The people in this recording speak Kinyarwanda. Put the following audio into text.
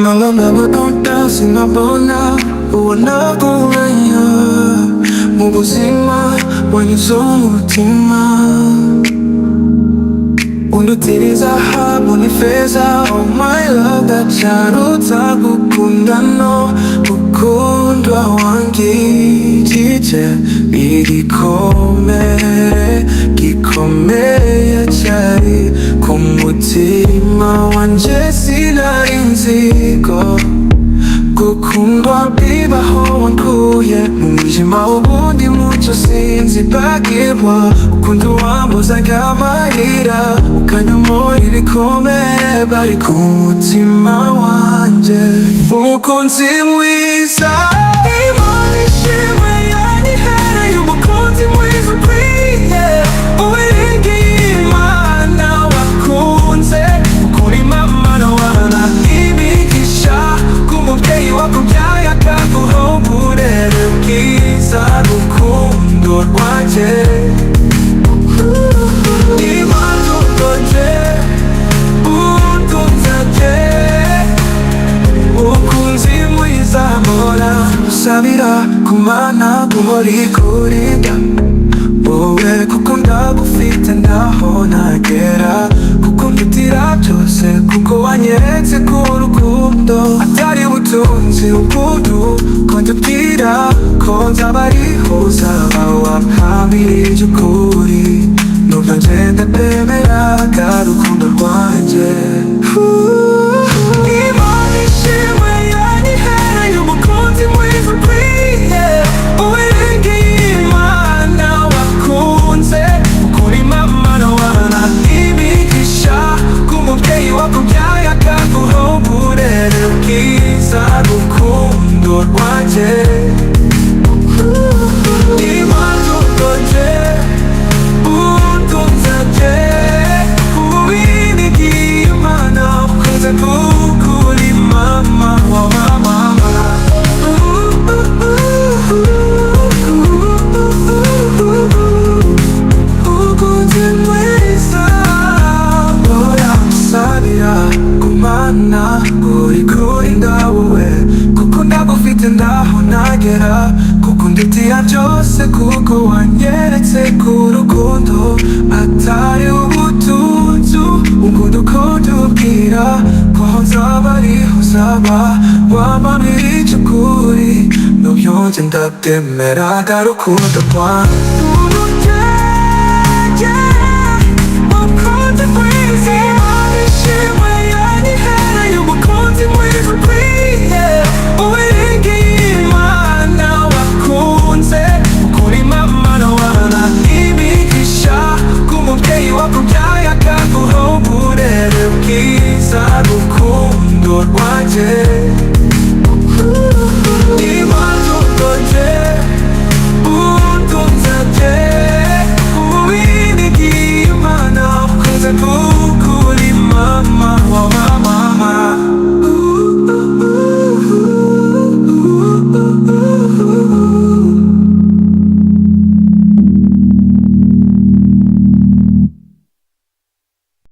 Malamabadonda sinabona ubona kumenya mu buzima wanyuze umutima undutiriza zahabu n'ifeza. Oh my love, ndacaruta gukunda no gukundwa wangirije igikomere gikomeye cyari ku mutima wanje. Sinari nziko gukundwa bibaho wankuye mu mwijima w'ubundi mucyo sinzibagirwa. Ukunda uwambuzaga amarira ukanyomora ibikomere bari ku mutima wanje. Umukunzi mwiza Imana ishimwe yanyihereye umukunzi mwiza ukwiye. Uwiringiye Imana wakunze ukuri mama na wana imigisha k'umubyeyi wakubyaye akaguha uburere bwiza n'urukundo rwanjye. Sabira kumana guhora ikurinda wowe kuko ndagufite ndaho nagera. Kuko ndutira byose kuko wanyeretse ko urukundo atari ubutunzi ubuntu. Ko ndubwira ko nzaba ariho uzaba wampambirije ukuri. Nubwo ngenda ndemeraga urukundo rwanjye. Imana ishimwe yanyihereye umukunzi mwiza ukwiye. Uwiringiye Imana wakunze ukuri mama na wana imigisha k'umubyeyi wakubyaye akaguha uburere bwiza n'urukundo rwanjye. Uri kurinda wowe kuko ndagufite ndaho nagera. Kuko ndutiya byose kuko wanyeretse ko urukundo atari ubutunzi. Ukunda uko ndubwira ko nzaba ariho uzaba wampambirije ukuri. Nubwo nje ndabyemeraga urukundo rwanjye. Welcome down.